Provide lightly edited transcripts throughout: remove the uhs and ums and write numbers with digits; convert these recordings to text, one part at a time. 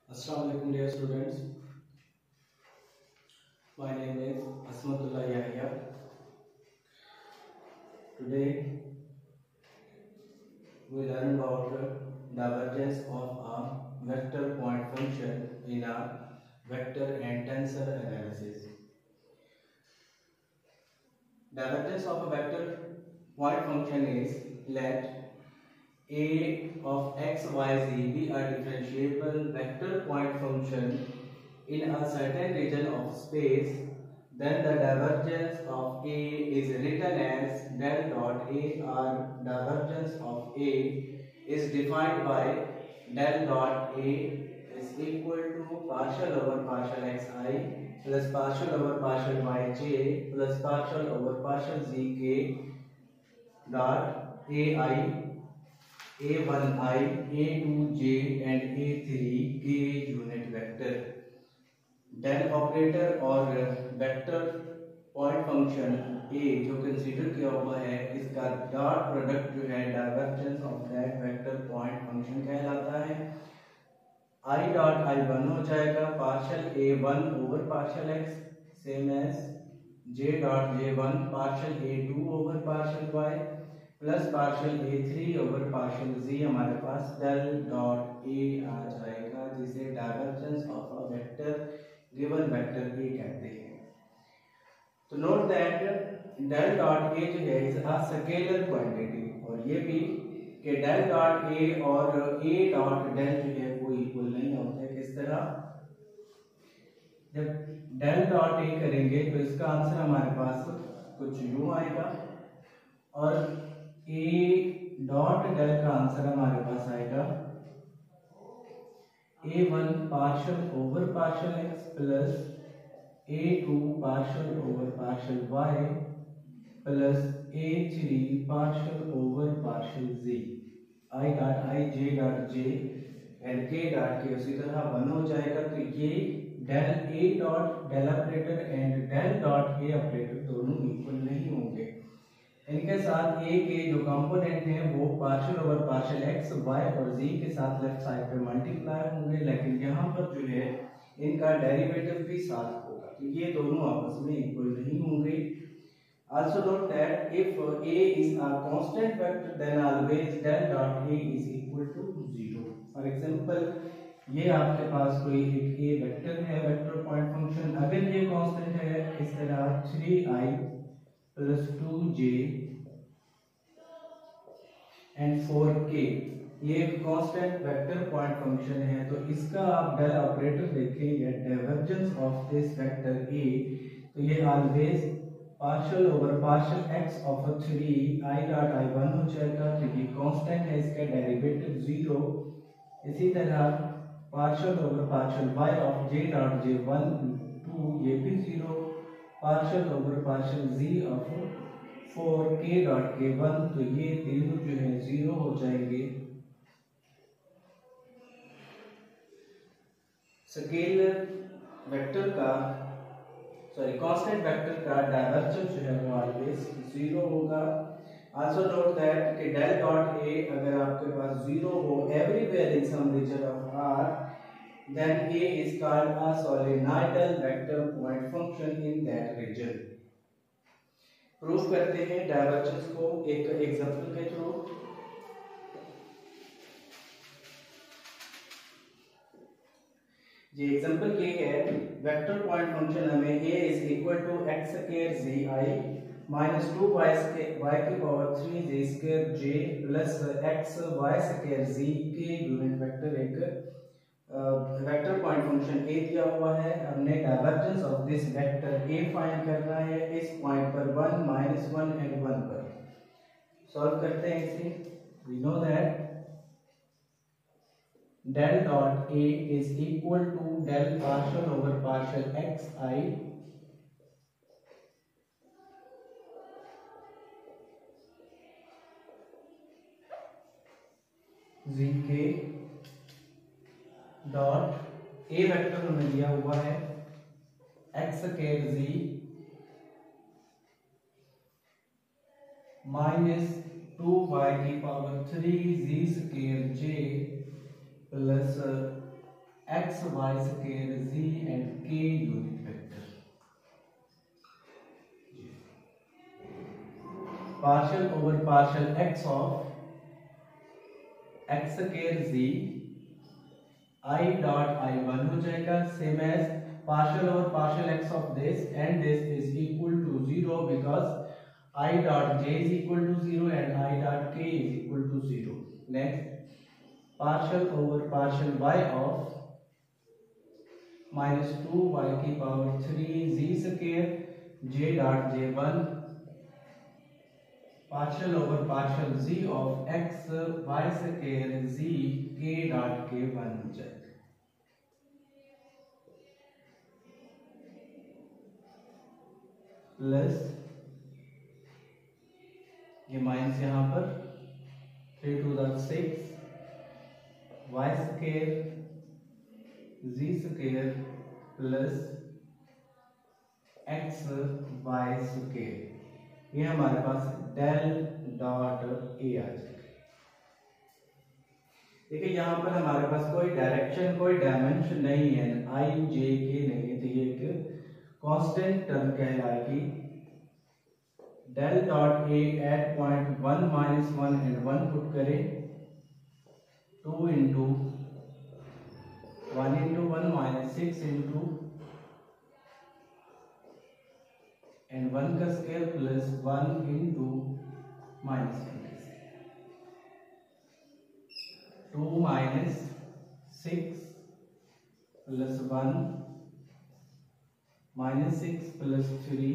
Assalamualaikum dear students. My name is Asmatullah Yahya. Today we learn about divergence of a vector point function in a vector and tensor analysis. Divergence of a vector point function is let a of x, y, z be a differentiable vector point function in a certain region of space, then the divergence of A is written as del dot A, or divergence of A is defined by del dot A is equal to partial over partial xi plus partial over partial yj plus partial over partial zk dot ai a1i, a2j and a3k unit vector. Del operator और vector point function A जो consider किया हुआ है, इसका dot product जो है divergence of that vector point function कहलाता है। आई डॉट आई वन हो जाएगा partial A one over partial X, same as J dot J one partial A two over partial Y plus partial A three over partial Z. हमारे पास del dot A आ जाएगा, जिसे divergence of a vector given vector A कहते हैं। तो note that del dot A जो है इज अ स्केलर क्वांटिटी, और ये भी कि डेल डॉट ए और ए डॉट डेल जो है वो इक्वल नहीं होते। किस तरह? जब डेल डॉट ए करेंगे तो इसका आंसर हमारे पास कुछ यूं आएगा, और ए डॉट डेल का आंसर हमारे पास आएगा a1 partial over partial x plus a2 partial over partial y plus a3 partial over partial z। i dot i, j dot j and k dot k उसी तरह वन हो जाएगा। तो ये del a dot del operator and del dot a operator दोनों equal नहीं होंगे। इनके साथ a के जो कंपोनेंट हैं वो partial over partial x, y और z के साथ लेफ्ट साइड पे मल्टीप्लाई होंगे, लेकिन यहाँ पर जो है इनका डेरिवेटिव भी साथ होगा, तो ये दोनों आपस में इक्वल नहीं होंगे। Also note that if a is a constant vector then always del dot a is equal to 0। For example, ये आपके पास कोई एक a वेक्टर है, वेक्टर पॉइंट फंक्शन, अगर ये कांस्टेंट है इस तरह 3i plus 2j and 4k, ये एक कांस्टेंट वेक्टर पॉइंट फंक्शन है, तो इसका आप डेल ऑपरेटर देखेंगे divergence of this vector a, तो ये always partial over partial x of 3 i dot i one हो जाएगा, तो ये कांस्टेंट है, इसका डेरिवेटिव 0। इसी तरह partial over partial y of j dot j one 2, ये भी 0। Partial over partial z of 4k dot k one, तो ये तीनों जो है 0 हो जाएंगे। स्केलर वेक्टर का कांस्टेंट वेक्टर का डाइवर्जेंस जो है वो ऑलवेज 0 होगा। आल्सो नोट दैट कि डेल डॉट a अगर आपके पास 0 हो everywhere in some region of R, then A is called a solenoidal vector point function in that region। Proof करते हैं डाइवर्जेंस को एक एग्जांपल के थ्रू। ये एग्जांपल ये है, वेक्टर पॉइंट फंक्शन हमें a is equal to x square zi minus 2y की power 3 j square j plus x y square z के यूनिट वेक्टर एक वेक्टर पॉइंट फंक्शन a दिया हुआ है। हमने divergence of this vector a find करना है इस पॉइंट पर 1, -1 एंड 1 पर। सॉल्व करते हैं इसे। We know that del dot a is equal to del partial over partial xi zk dot a vector हमें दिया हुआ है x square z minus 2y की power 3 z square j plus x y square z and k unit vector. Partial over partial x of x square z I dot I1 हो जाएगा same as partial over partial x of this and this is equal to 0 because I dot j is equal to 0 and I dot k is equal to 0. Next, partial over partial y of minus 2y की power 3 z square j dot j1 partial over partial z of x y square z k dot k1 हो जाएगा plus ये minus यहाँ पर 3 to the 6 y square z square plus x y square ये हमारे पास del dot A आ जाएगा। देखिए यहाँ पर हमारे पास कोई डायरेक्शन कोई डायमेंशन नहीं है, आई जे के नहीं है, तो ये एक कांस्टेंट टर्म कहलाएगी। Del dot A at point 1 minus 1 and 1 put करें 2 into 1 into 1 minus 6 into and 1 का square plus 1 into minus 2 minus 6 plus 1 minus 6 plus 3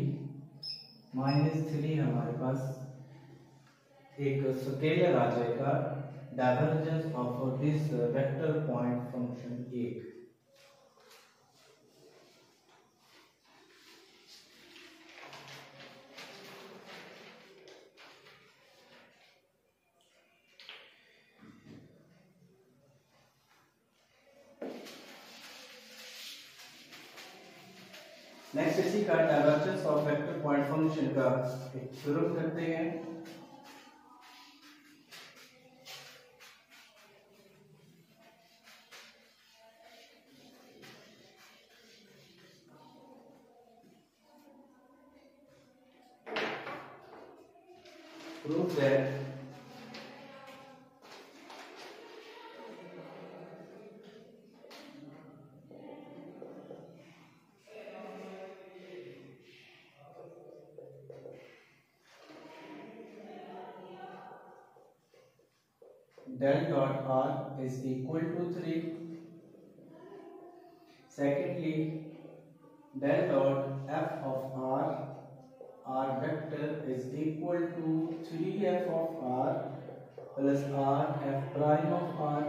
minus 3 हमारे पास एक स्केलर आ जाएगा divergence of this vector point function 1। Next इसी का divergence of vector point function का एक प्रूफ करते हैं। Proof that del dot r is equal to 3. Secondly, del dot f of r vector is equal to 3f of r plus r f prime of r.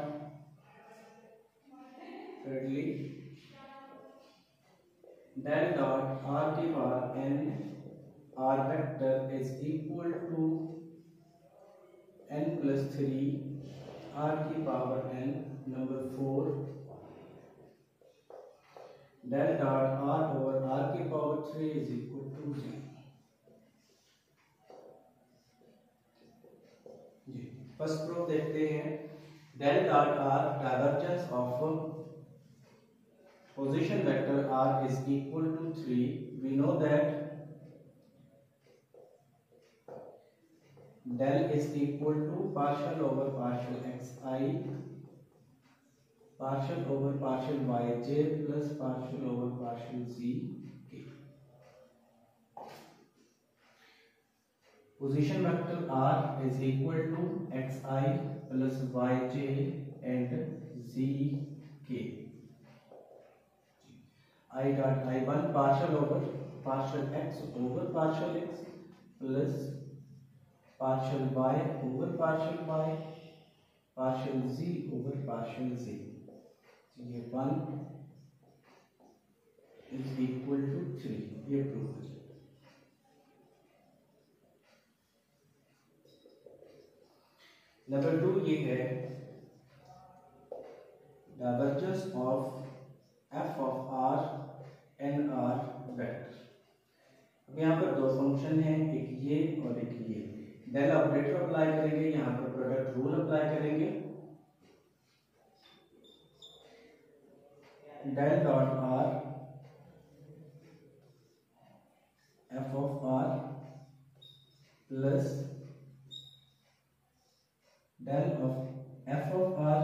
Thirdly, del dot r की power n r vector is equal to n plus 3 r की power n number 4 del dot r over r की power 3 is equal to 0। जी first proof देखते हैं। del dot r divergence of position vector r is equal to 3। we know that del is equal to partial over partial xi partial over partial yj plus partial over partial zk। position vector r is equal to xi plus yj and zk। I dot i1 partial over partial x over partial x plus partial y over partial y partial z over partial z। ये 1 is equal to 3 ये proof हो जाएगा। Number 2 ये है divergence of f of r n r vector. अब यहाँ पर दो फंक्शन हैं, एक ये और एक ये। डेल ऑपरेटर अप्लाई करेंगे, यहाँ पर प्रोडक्ट रूल अप्लाई करेंगे। del dot r f of r plus del of f of r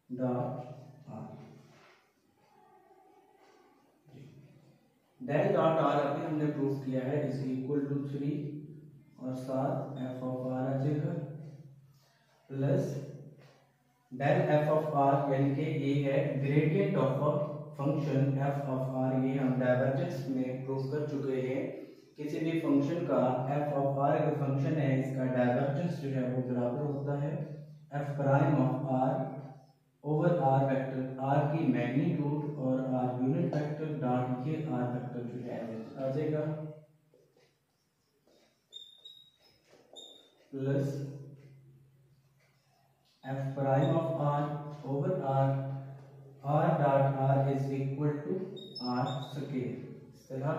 dot r। del dot are अभी हमने प्रूव किया है इज इक्वल टू 3 और साथ एफ ऑफ आर आ जाएगा plus del f of r यानी कि ये है gradient of a function F of r. ये हम डाइवर्जेंस में प्रूव कर चुके हैं। किसी भी फंक्शन का एफ ऑफ आर अगर फंक्शन है इसका डाइवर्जेंस जो है वो बराबर होता है f prime of r over r vector, r की मैग्नीट्यूड और आर यूनिट वेक्टर डॉट ये आर वेक्टर जो है आ जाएगा plus f prime of r over r, r dot r is equal to r square. इस तरह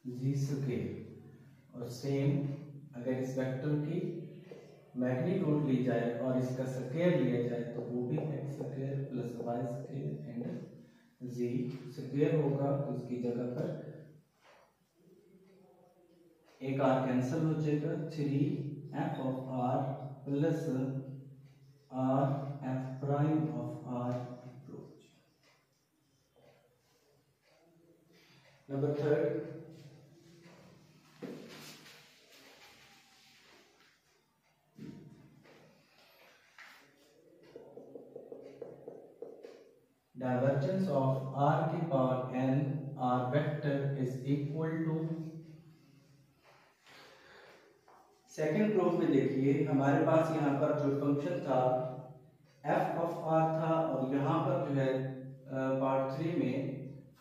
जी स्क्वायर। और सेम अगर इस वेक्टर की मैग्नीट्यूड ली जाए और इसका स्क्वायर लिया जाए तो वो भी x square plus y square and z square होगा। तो इसकी जगह पर एक आर कैंसिल हो जाएगा, 3 f of r plus r f prime of r approach. Number 3 divergence of r की power n r vector is equal to. Second proof में देखिए हमारे पास यहाँ पर जो फंक्शन था f ऑफ r था और यहाँ पर जो है पार्ट 3 में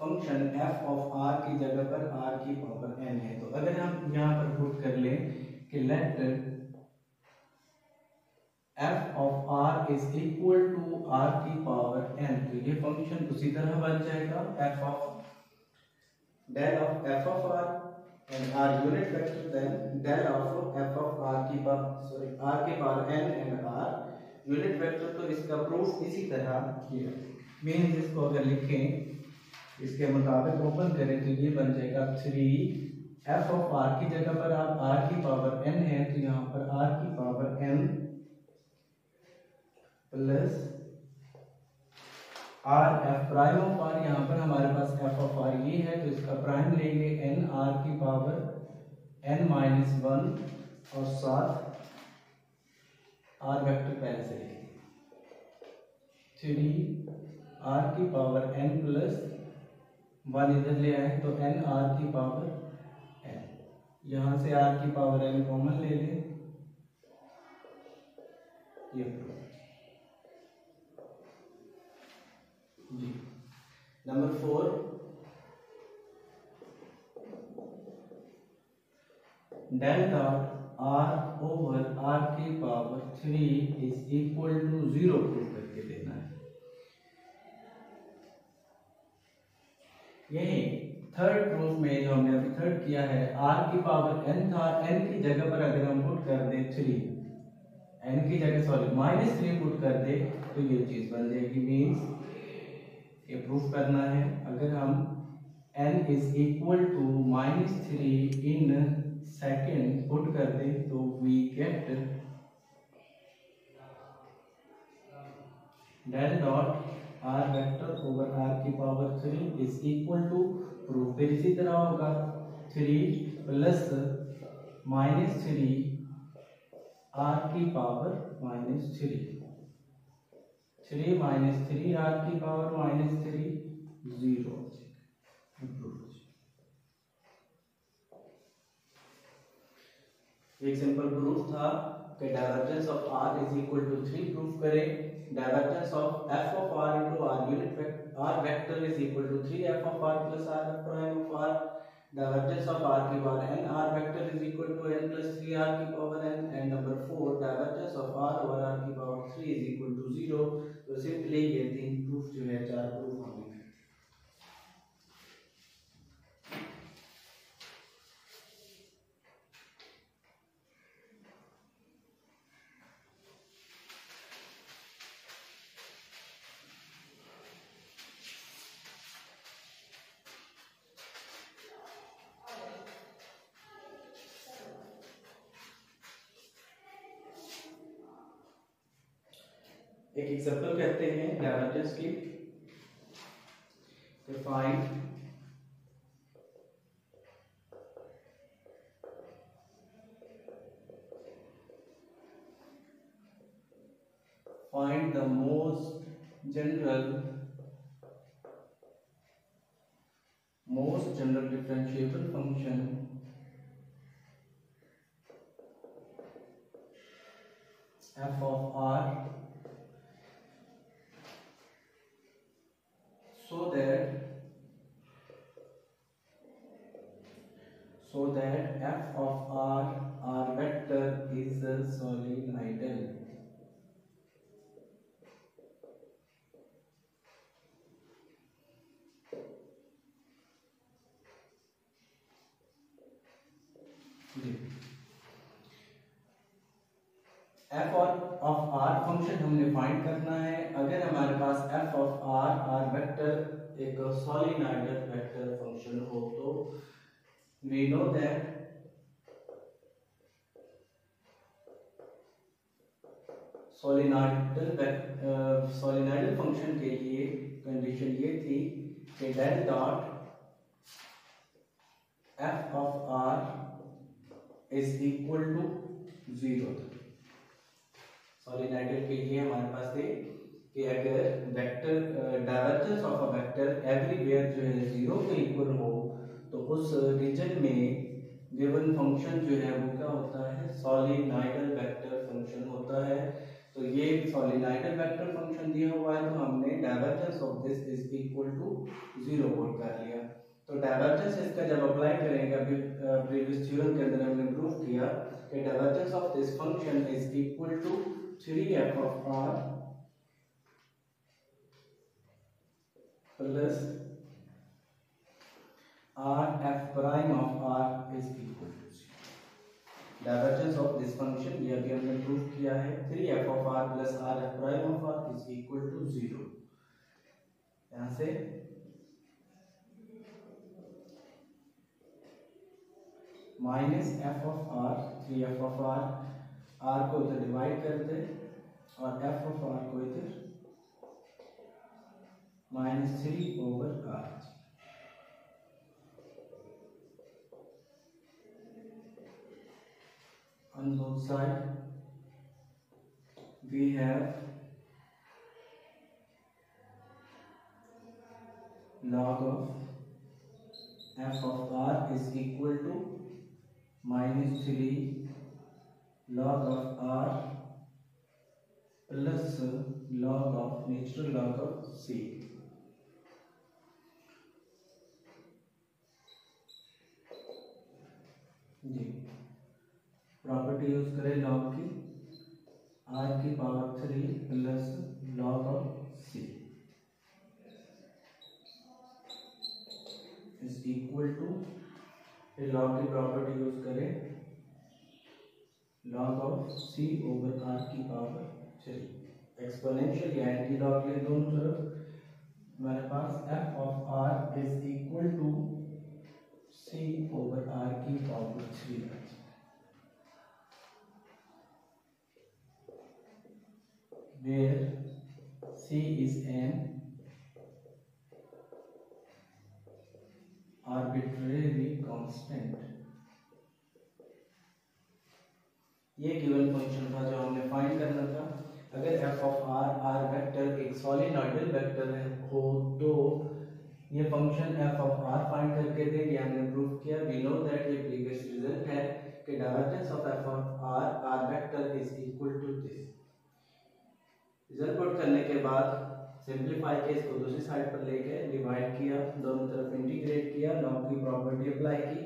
फंक्शन f ऑफ r की जगह पर r की पावर n है। तो अगर हम यहाँ पर पुट कर लें कि let f of r is equal to r की पावर n, तो ये फंक्शन उसी तरह बन जाएगा f of del of f of r and r unit vector then del of f of r की पावर r की power n and r unit vector. तो इसका प्रूफ इसी तरह ये मींस इसको अगर लिखें इसके मुताबिक ओपन करें तो ये बन जाएगा 3 f ऑफ r की जगह पर आप r की पावर n है तो यहाँ पर r की power n plus r f prime of r, यहाँ पर हमारे पास एफ ऑफ आर ये है तो इसका प्राइम लेंगे एन आर की पावर n माइनस 1 और साथ आर वेक्टर पहले से लिखेंगे 3 आर की पावर n प्लस 1 इधर ले आए तो n आर की पावर n, यहाँ से आर की पावर n कॉमन ले लें ये जी। Number 4 del dot r over r की power 3 is equal to 0 proof करके देना है। यही थर्ड प्रूफ में जो हमने अभी थर्ड किया है r की पावर n था, n की जगह पर अगर हम पुट कर दे 3, n की जगह सॉरी -3 पुट कर दे तो ये चीज बन जाएगी। मीन्स ये प्रूफ करना है अगर हम n is equal to -3 in second put कर दे तो we get del dot r vector over r की power 3 is equal to proof फिर इसी तरह होगा 3 प्लस -3 r की पावर -3, 3 माइनस 3 r की पावर -3 0। एक सिंपल प्रूफ था कि divergence of r is equal to 3 proof करें। Divergence of f of r into r unit r vector is equal to 3 f of r plus r prime of r। Divergence of r की power n r vector is equal to n plus 3r की power n, and number 4 divergence of r over r की power 3 is equal to 0। तो simply ये 3 proof जो है 4 proof हमने कर। एक एग्जांपल कहते हैं डाइवर्जेंस की। तो find the most general differentiable function f of r so that f of r vector is a solenoidal। f of r function हमने फाइंड करना है। अगर हमारे पास f ऑफ r वेक्टर एक सोलिनॉइडल वेक्टर फंक्शन हो तो we know that solenoidal function के लिए कंडीशन ये थी कि del dot f of r is equal to 0। Solenoidal के लिए हमारे पास थे कि अगर vector divergence of a vector everywhere जो है 0 के इक्वल हो तो उस रीजन में गिवन फंक्शन जो है वो क्या होता है, सोलिनॉइडल वेक्टर फंक्शन होता है। तो ये सोलिनॉइडल वेक्टर फंक्शन दिया हुआ है तो हमने divergence of this is equal to 0 put कर लिया। तो डाइवर्जेंस इसका जब अप्लाई करेंगे, अभी प्रीवियस थ्योरम के अंदर हमने प्रूव किया कि divergence of this function is equal to 3f of r plus rf prime of r is equal to 0। Divergence of this function ये अभी हमने प्रूव किया है, 3f of r plus rf prime of r is equal to 0। यहां से minus f of r, 3f of r, r को इधर divide कर दे और f of r को इधर -3 over r। On both sides we have log of f of r is equal to -3 log of r plus log of natural log of c। जी property use करें log की, r की power 3 plus log of c is equal to, log की property use करें log of c over r की power 3 exponential या anti log ले दोनों तरफ। हमारे पास f of r is equal to c over r की power 3 where c is an arbitrary constant। ये गिवन फंक्शन था जो हमने फाइंड करना था। अगर f of r वेक्टर एक सोलिनॉइडल वेक्टर हो तो ये function f of r find करके देंगे। हमने प्रूव किया, वी नो दैट ये प्रीवियस रिजल्ट है कि divergence of f of r vector is equal to this. Result put करने के बाद सिंपलीफाई के इसको दूसरी साइड पर लेके डिवाइड किया, दोनों तरफ इंटीग्रेट किया, लॉ की प्रॉपर्टी अप्लाई की,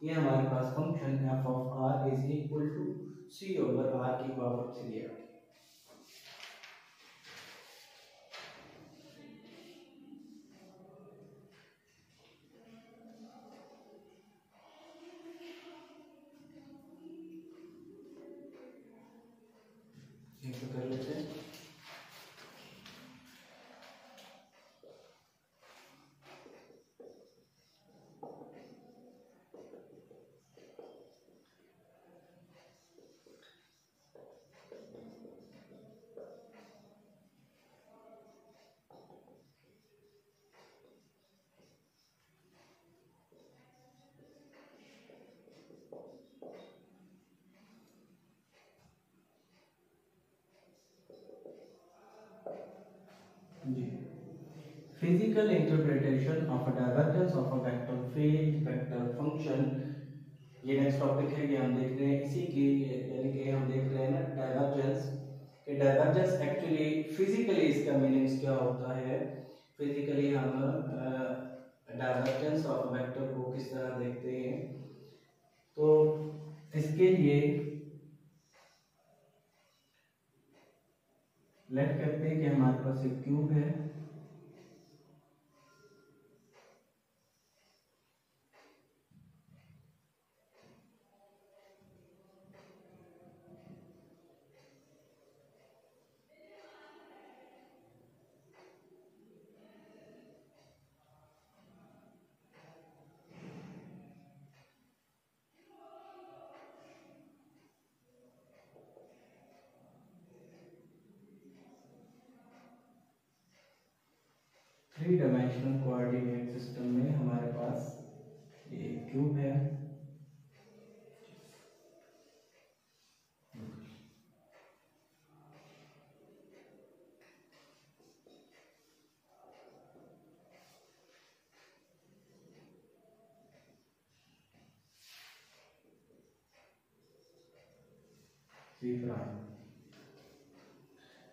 ये हमारे पास function F of R is equal to C over R की पावर 3 है। तो कर लेते हैं। जी, physical interpretation of a divergence of a vector field vector function, ये नेक्स्ट टॉपिक है। ये हम देख रहे हैं इसी की, यानी कि हम देख रहे हैं ना डाइवर्जेंस, कि डाइवर्जेंस एक्चुअली फिजिकली इसका मीनिंग्स क्या होता है। फिजिकली हम डाइवर्जेंस ऑफ वेक्टर को किस तरह देखते हैं। तो इसके लिए लेट करते हैं कि हमारे पास एक क्यूब है, थ्री डायमेंशनल कोऑर्डिनेट सिस्टम में हमारे पास ये क्यूब है।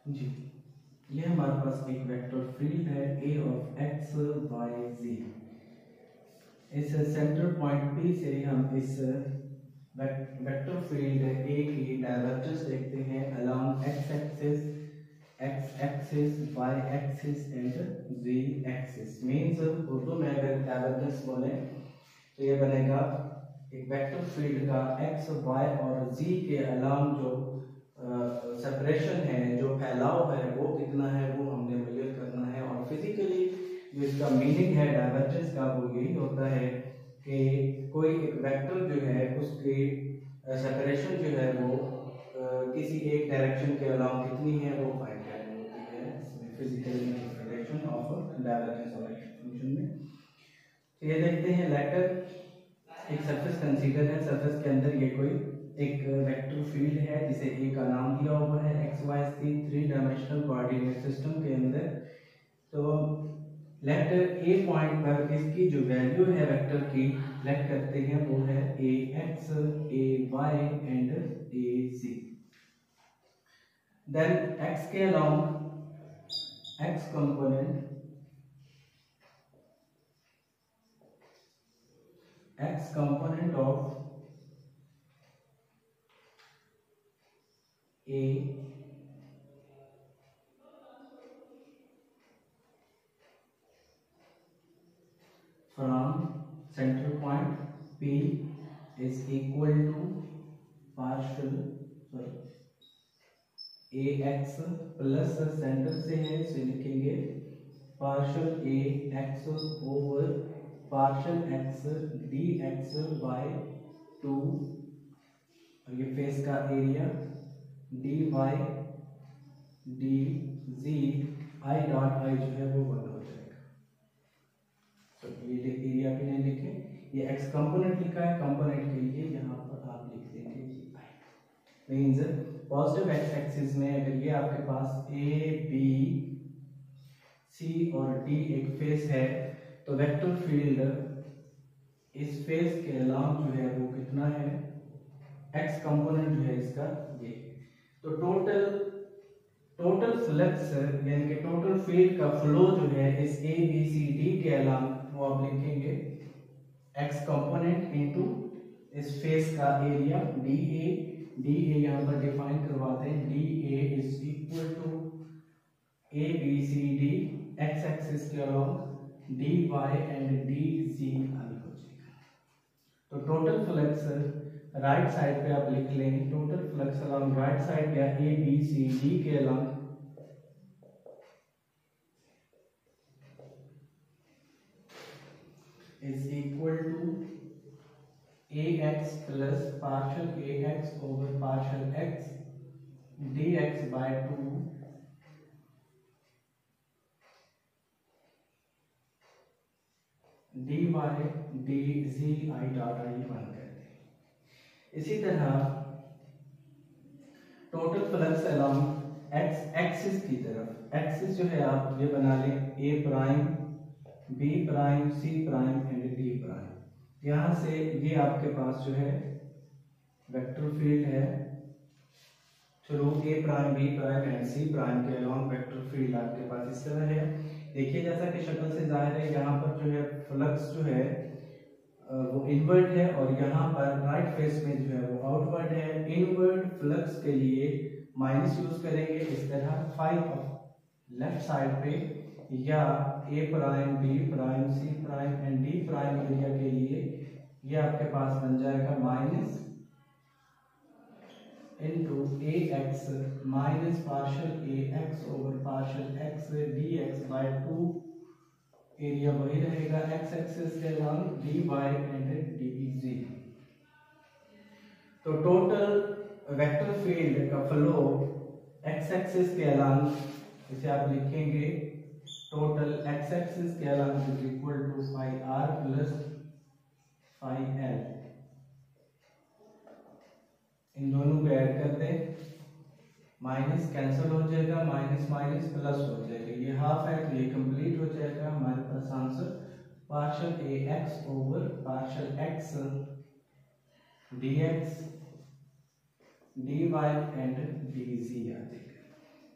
जी, ये हमारे पास एक वेक्टर फील्ड है ए ऑफ एक्स वाई जी। इस सेंटर पॉइंट पी से हम इस वेक्टर फील्ड ए की डायवर्जेंस देखते हैं along x axis, y axis and z axis. Means Urdu में अगर डायवर्जेंस बोले तो ये बनेगा एक वेक्टर फील्ड का x, y और z के अलावा जो सेपरेशन है, जो फैलाव है, वो कितना है वो हमने मेजर करना है। और फिजिकली जो इसका मीनिंग है डायवर्जेंस का वो यही होता है कि कोई एक वेक्टर जो है उसकी सेपरेशन जो है वो किसी एक डायरेक्शन के अलावा कितनी है वो फाइंड करनी होती है इसमें physical interpretation of divergence of function में। तो ये देखते हैं लेटर एक सरफेस कंसीडर है, सरफेस के अंदर ये कोई एक वेक्टर फील्ड है जिसे ए का नाम दिया हुआ है x y z three dimensional coordinate system के अंदर। तो लेट ए पॉइंट पर इसकी जो वैल्यू है वेक्टर की लेट करते हैं वो है A X, A Y and A C. Then X के along X component, x component of A from center point P is equal to partial ax plus center से है इसे लिखेंगे partial A X over partial X D X by 2, और ये face का area D Y D Z I dot I जो है वो 1 हो जाएगा। तो ये एरिया भी नहीं लिखे, ये एक्स कंपोनेंट लिखा है, कंपोनेंट के लिए यहाँ पर आप लिख देंगे जी आई। मीन्स पॉजिटिव एक्स एक्सिस में अगर ये आपके पास ए बी सी और डी एक फेस है तो वेक्टर फील्ड इस फेस के अलावा जो है वो कितना है, एक्स कंपोनेंट जो है इसका ये। तो टोटल फ्लक्स यानी कि टोटल फील्ड का फ्लो जो है इस ए बी सी डी के अलावा वो आप लिखेंगे x कंपोनेंट इंटू इस फेस का एरिया डी ए यहाँ पर डिफाइन करवाते हैं, D A is equal to A B C D X axis के along D Y and D Z हल हो जाएगा। तो टोटल फ्लक्स राइट साइड पे आप लिख लें, total flux along right side या ए बी सी डी के along is equal to ax plus partial ax over partial x dx by 2 dy dz I dot I बन करते हैं। इसी तरह total flux along x axis की तरफ, axis जो है आप ये बना लें a prime B prime C prime and D prime, यहाँ से ये आपके पास जो है वेक्टर फील्ड है through a prime B prime and c prime के अलोंग वेक्टर फील्ड आपके पास इस तरह है। देखिए जैसा कि शक्ल से जाहिर है, यहाँ पर जो है फ्लक्स जो है वो इनवर्ट है और यहाँ पर राइट फेस में जो है वो आउटवर्ड है। इनवर्ड फ्लक्स के लिए माइनस यूज करेंगे इस तरह, फाइव लेफ्ट साइड पे या A prime B prime C prime and D prime area के लिए ये आपके पास बन जाएगा minus into A X minus partial A X over partial X D X by 2, area वही रहेगा एक्स एक्सिस के along D Y and D Z. तो टोटल वेक्टर फील्ड का फ्लो एक्स एक्सिस के अलोंग इसे आप लिखेंगे टोटल एक्स एक्सिस के along is equal to phi are plus phi L. इन दोनों को ऐड कर दें, माइनस कैंसिल हो जाएगा, माइनस माइनस प्लस हो जाएगा, ये हाफ है तो ये कंप्लीट हो जाएगा। हमारे पास answer partial A X over partial X D X D Y and D Z आ जाएगा।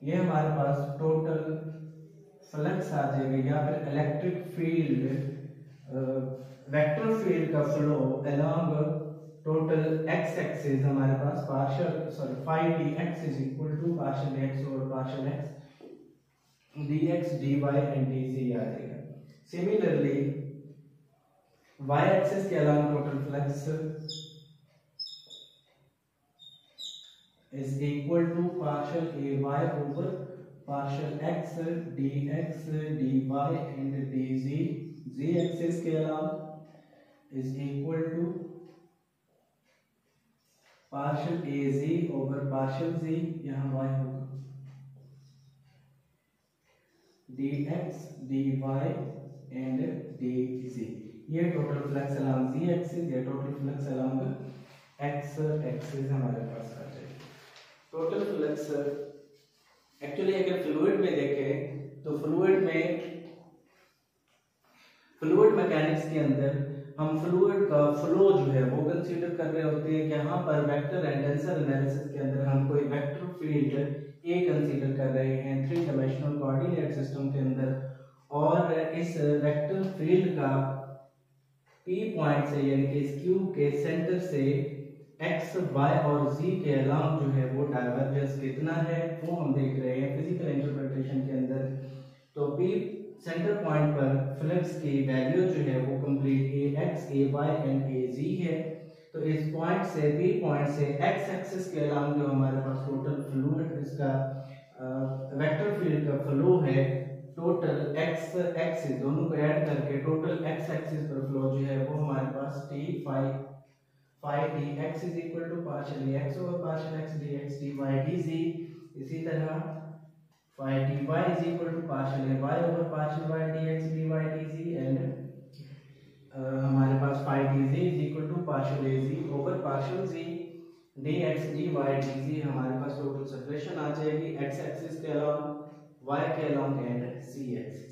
ये हमारे पास टोटल फ्लक्स आ जाएगा या फिर इलेक्ट्रिक फील्ड वेक्टर फील्ड का flow along total X axis हमारे पास partial phi D X is equal to partial X over partial X D X D Y and D Z आ जाएगा। सिमिलरली वाई एक्सिस के along total flux is equal to partial A Y over partial x dx dy and dz, z axis के अलावा is equal to partial az over partial z, यहाँ y होगा dx dy and dz। ये total flux along z axis या total flux along x axis हमारे पास आ जाएगा। टोटल फ्लक्स एक्चुअली अगर फ्लूइड में देखें तो फ्लूइड मैकेनिक्स के अंदर हम फ्लूइड का फ्लो जो है वो कंसीडर कर रहे होते हैं। यहाँ पर वेक्टर एंड टेंसर एनालिसिस के अंदर हम कोई वेक्टर फील्ड ए कंसीडर कर रहे हैं 3 डायमेंशनल कोऑर्डिनेट सिस्टम के अंदर, और इस वेक्टर फील्ड का पी पॉइंट से यानी कि इस क्यूब के सेंटर से x, y और z के अलोंग जो है वो डाइवर्जेंस कितना है वो हम देख रहे हैं फिजिकल इंटरप्रिटेशन के अंदर। तो P सेंटर पॉइंट पर फ्लक्स की वैल्यू जो है वो complete ax, ay and az है। तो इस पॉइंट से P पॉइंट से x एक्सिस के अलोंग जो हमारे पास टोटल फ्लूइड इसका वेक्टर फील्ड का फ्लो है, टोटल x एक्सिस दोनों को ऐड करके टोटल x एक्सिस पर फ्लो जो है वो हमारे पास t phi dx is equal to partial x over partial x dx dy dz। इसी तरह phi dy is equal to partial y over partial y dx dy dz and हमारे पास phi dz is equal to partial az over partial z dx dy dz। हमारे पास total separation आ जाएगी x axis के along, y के along and c axis.